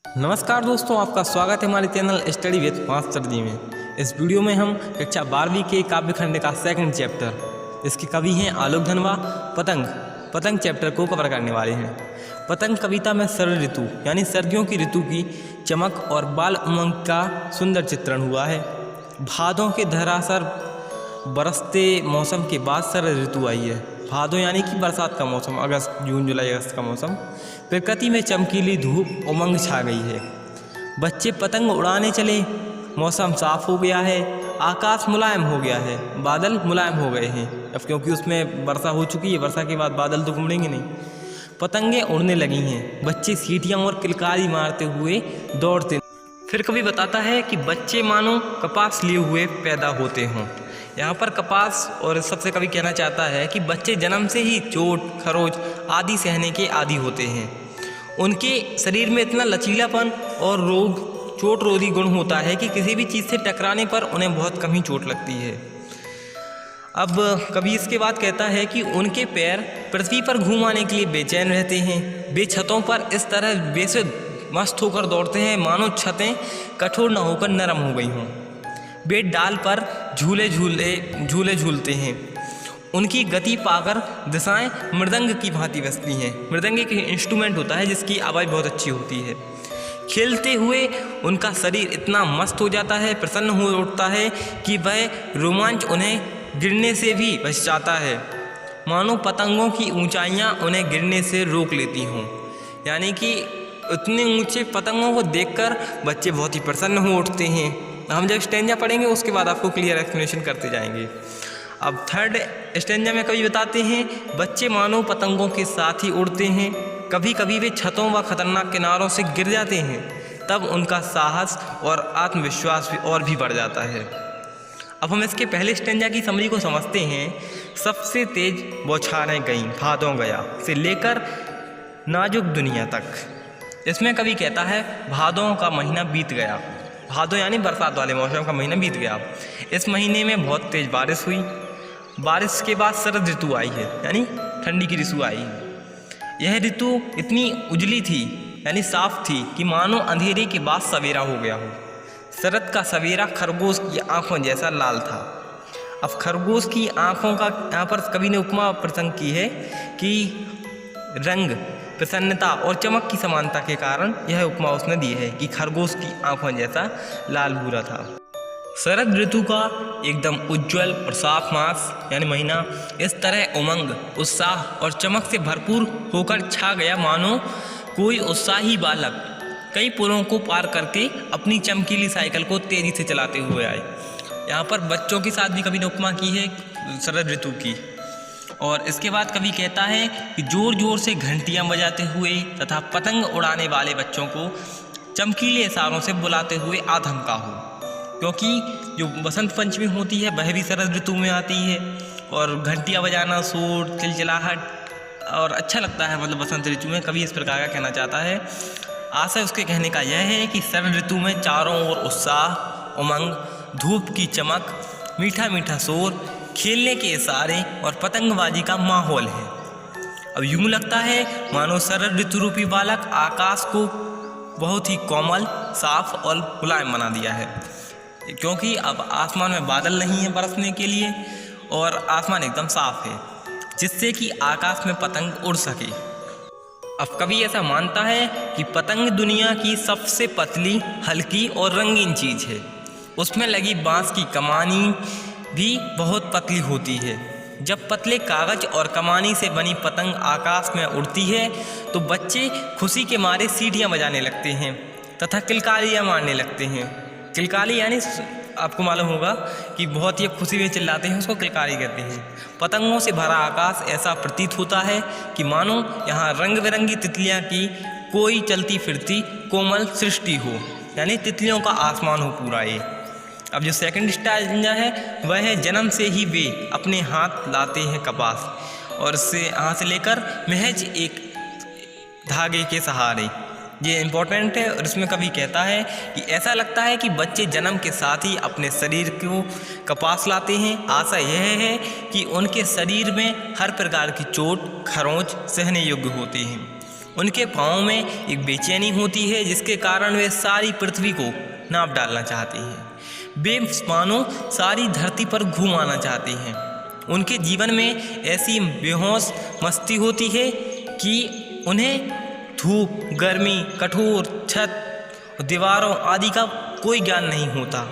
नमस्कार दोस्तों, आपका स्वागत है हमारे चैनल स्टडी विद मास्टर जी में। इस वीडियो में हम कक्षा 12वीं के काव्य खंड का सेकंड चैप्टर, इसके कवि हैं आलोक धनवा, पतंग चैप्टर को कवर करने वाले हैं। पतंग कविता में शरद ऋतु यानी सर्दियों की ऋतु की चमक और बाल उमंग का सुंदर चित्रण हुआ है। भादों के धराशार बरसते मौसम के बाद शरद ऋतु आई है। भादों यानी कि बरसात का मौसम, अगस्त, जून, जुलाई, अगस्त का मौसम। प्रकृति में चमकीली धूप उमंग छा गई है। बच्चे पतंग उड़ाने चले, मौसम साफ हो गया है, आकाश मुलायम हो गया है, बादल मुलायम हो गए हैं। अब क्योंकि उसमें वर्षा हो चुकी है, वर्षा के बाद बादल तो घूमेंगे नहीं। पतंगें उड़ने लगी हैं, बच्चे सीटियाँ और किलकारी मारते हुए दौड़ते। फिर कभी बताता है कि बच्चे मानो कपास लिए हुए पैदा होते हों। यहाँ पर कपास और सबसे कभी कहना चाहता है कि बच्चे जन्म से ही चोट, खरोच आदि सहने के आदी होते हैं। उनके शरीर में इतना लचीलापन और चोट रोधी गुण होता है कि किसी भी चीज़ से टकराने पर उन्हें बहुत कम ही चोट लगती है। अब कभी इसके बाद कहता है कि उनके पैर पृथ्वी पर घूमाने के लिए बेचैन रहते हैं। वे छतों पर इस तरह बेसुध मस्त होकर दौड़ते हैं मानो छतें कठोर न होकर नरम हो गई हों। वे डाल पर झूले झूलते हैं। उनकी गति पाकर दिशाएं मृदंग की भांति बजती हैं। मृदंग एक इंस्ट्रूमेंट होता है जिसकी आवाज़ बहुत अच्छी होती है। खेलते हुए उनका शरीर इतना मस्त हो जाता है, प्रसन्न हो उठता है कि वह रोमांच उन्हें गिरने से भी बचाता है, मानो पतंगों की ऊंचाइयां उन्हें गिरने से रोक लेती हों। यानी कि इतने ऊंचे पतंगों को देखकर बच्चे बहुत ही प्रसन्न हो उठते हैं। हम जब स्टेंजा पढ़ेंगे उसके बाद आपको क्लियर एक्सप्लेनेशन करते जाएंगे। अब थर्ड स्टेंजा में कवि बताते हैं, बच्चे मानो पतंगों के साथ ही उड़ते हैं। कभी कभी वे छतों व खतरनाक किनारों से गिर जाते हैं, तब उनका साहस और आत्मविश्वास भी और भी बढ़ जाता है। अब हम इसके पहले स्टेंजा की समरी को समझते हैं। सबसे तेज बौछारें गईं भादों गया से लेकर नाजुक दुनिया तक। इसमें कवि कहता है भादों का महीना बीत गया। भादों यानी बरसात वाले मौसम का महीना बीत गया। इस महीने में बहुत तेज बारिश हुई। बारिश के बाद शरद ऋतु आई है, यानी ठंडी की ऋतु आई। यह ऋतु इतनी उजली थी यानी साफ थी कि मानो अंधेरे के बाद सवेरा हो गया हो। शरद का सवेरा खरगोश की आंखों जैसा लाल था। अब खरगोश की आंखों का यहाँ पर कवि ने उपमा प्रसंग की है कि रंग, प्रसन्नता और चमक की समानता के कारण यह उपमा उसने दी है कि खरगोश की आंखों जैसा लाल भूरा था। शरद ऋतु का एकदम उज्जवल और साफ मास यानी महीना इस तरह उमंग, उत्साह और चमक से भरपूर होकर छा गया मानो कोई उत्साही बालक कई पुलों को पार करके अपनी चमकीली साइकिल को तेजी से चलाते हुए आए। यहाँ पर बच्चों के साथ भी कवि ने उपमा की है शरद ऋतु की। और इसके बाद कवि कहता है कि जोर जोर से घंटियां बजाते हुए तथा पतंग उड़ाने वाले बच्चों को चमकीले इशारों से बुलाते हुए आधमका हो, क्योंकि जो बसंत पंचमी होती है वह भी शरद ऋतु में आती है। और घंटियां बजाना, शोर, चिलचिलाहट और अच्छा लगता है, मतलब बसंत ऋतु में। कवि इस प्रकार का कहना चाहता है। आशय उसके कहने का यह है कि शरद ऋतु में चारों ओर उत्साह, उमंग, धूप की चमक, मीठा मीठा शोर, खेलने के इशारे और पतंगबाजी का माहौल है। अब यूं लगता है मानो शरद ऋतु रूपी बालक आकाश को बहुत ही कोमल, साफ और मुलायम बना दिया है, क्योंकि अब आसमान में बादल नहीं है बरसने के लिए और आसमान एकदम साफ है, जिससे कि आकाश में पतंग उड़ सके। अब कवि ऐसा मानता है कि पतंग दुनिया की सबसे पतली, हल्की और रंगीन चीज़ है। उसमें लगी बांस की कमानी भी बहुत पतली होती है। जब पतले कागज और कमानी से बनी पतंग आकाश में उड़ती है तो बच्चे खुशी के मारे सीटियां बजाने लगते हैं तथा किलकारियां मारने लगते हैं। किलकारी यानी आपको मालूम होगा कि बहुत ही खुशी में चिल्लाते हैं, उसको किलकारी कहते हैं। पतंगों से भरा आकाश ऐसा प्रतीत होता है कि मानो यहाँ रंग बिरंगी तितलियाँ की कोई चलती फिरती कोमल सृष्टि हो, यानी तितलियों का आसमान हो पूरा ये। अब जो सेकंड स्टेंजा है वह है, जन्म से ही वे अपने हाथ लाते हैं कपास और इससे हाथ से लेकर महज एक धागे के सहारे। ये इम्पोर्टेंट है। और इसमें कभी कहता है कि ऐसा लगता है कि बच्चे जन्म के साथ ही अपने शरीर को कपास लाते हैं। आशा यह है कि उनके शरीर में हर प्रकार की चोट, खरोंच सहने योग्य होते हैं उनके पाँव में एक बेचैनी होती है जिसके कारण वे सारी पृथ्वी को नाप डालना चाहते हैं। वे मानो सारी धरती पर घूम आना चाहते हैं। उनके जीवन में ऐसी बेहोश मस्ती होती है कि उन्हें धूप, गर्मी, कठोर छत, दीवारों आदि का कोई ज्ञान नहीं होता।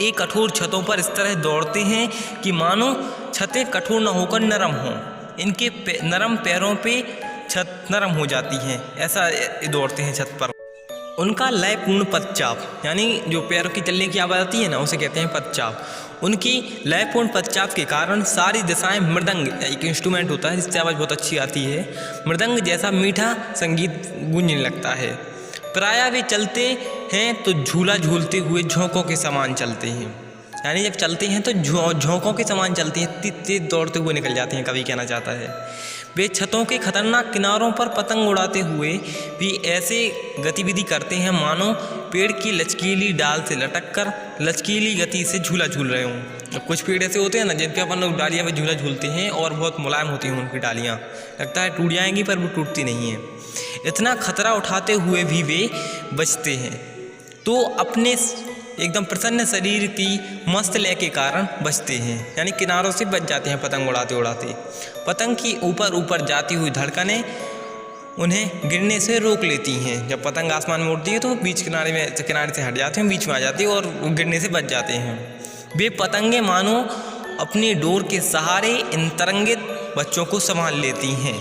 ये कठोर छतों पर इस तरह दौड़ते हैं कि मानो छतें कठोर न होकर नरम हों। इनके नरम पैरों पे छत नरम हो जाती है, ऐसा दौड़ते हैं छत पर। उनका लयपूर्ण पदचाप, यानी जो पैरों की चलने की आवाज़ आती है ना, उसे कहते हैं पदचाप। उनकी लयपूर्ण पदचाप के कारण सारी दिशाएं मृदंग, एक इंस्ट्रूमेंट होता है जिससे आवाज़ बहुत अच्छी आती है, मृदंग जैसा मीठा संगीत गूंजने लगता है। प्रायः वे चलते हैं तो झूला झूलते हुए झोंकों के समान चलते हैं, यानी जब चलते हैं तो झोंकों के समान चलते हैं, तेज तेज दौड़ते हुए निकल जाते हैं, कवि कहना चाहता है। वे छतों के खतरनाक किनारों पर पतंग उड़ाते हुए भी ऐसे गतिविधि करते हैं मानो पेड़ की लचकीली डाल से लटक कर लचकीली गति से झूला झूल रहे हों। कुछ पेड़ ऐसे होते हैं ना जिन पे अपन लोग डालियाँ में झूला झूलते हैं और बहुत मुलायम होती हैं उनकी डालियाँ, लगता है टूट जाएंगी पर वो टूटती नहीं हैं। इतना खतरा उठाते हुए भी वे बचते हैं, तो अपने एकदम प्रसन्न शरीर की मस्त लय के कारण बचते हैं, यानी किनारों से बच जाते हैं पतंग उड़ाते उड़ाते। पतंग की ऊपर ऊपर जाती हुई धड़कनें उन्हें गिरने से रोक लेती हैं। जब पतंग आसमान में उड़ती है तो बीच किनारे से हट जाते हैं, बीच में आ जाती है और गिरने से बच जाते हैं। वे पतंगे मानो अपनी डोर के सहारे इन तरंगित बच्चों को संभाल लेती हैं।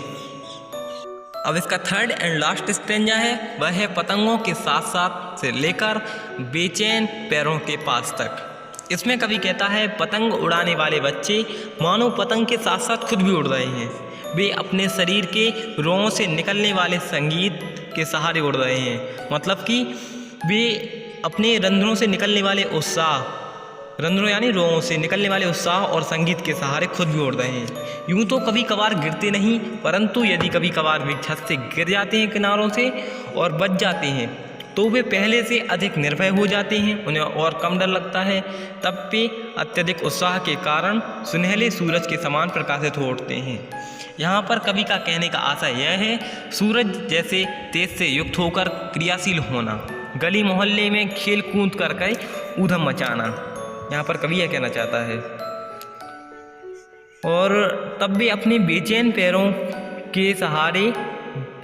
अब इसका थर्ड एंड लास्ट स्टेंजा है, वह है पतंगों के साथ साथ से लेकर बेचैन पैरों के पास तक। इसमें कवि कहता है, पतंग उड़ाने वाले बच्चे मानो पतंग के साथ साथ खुद भी उड़ रहे हैं। वे अपने शरीर के रोंों से निकलने वाले संगीत के सहारे उड़ रहे हैं, मतलब कि वे अपने रंध्रों से निकलने वाले उत्साह, रंध्रों यानी रोंों से निकलने वाले उत्साह और संगीत के सहारे खुद भी उड़ रहे हैं। यूँ तो कभी कभार गिरते नहीं, परंतु यदि कभी कभार वे छत से गिर जाते हैं किनारों से और बच जाते हैं तो वे पहले से अधिक निर्भय हो जाते हैं, उन्हें और कम डर लगता है। तब वे अत्यधिक उत्साह के कारण सुनहले सूरज के समान प्रकाशित हो उठते हैं। यहाँ पर कवि का कहने का आशय यह है, सूरज जैसे तेज से युक्त होकर क्रियाशील होना, गली मोहल्ले में खेल कूद करके ऊधम मचाना, यहाँ पर कवि यह कहना चाहता है। और तब वे अपने बेचैन पैरों के सहारे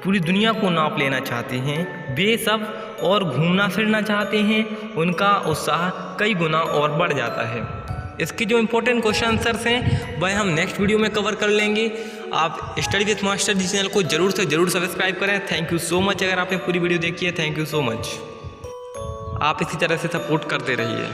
पूरी दुनिया को नाप लेना चाहते हैं। वे सब और घूमना फिरना चाहते हैं, उनका उत्साह कई गुना और बढ़ जाता है। इसके जो इम्पोर्टेंट क्वेश्चन आंसर्स हैं वह हम नेक्स्ट वीडियो में कवर कर लेंगे। आप study with master ji channel को ज़रूर से ज़रूर सब्सक्राइब करें। थैंक यू सो मच, अगर आपने पूरी वीडियो देखी है, थैंक यू सो मच। आप इसी तरह से सपोर्ट करते रहिए।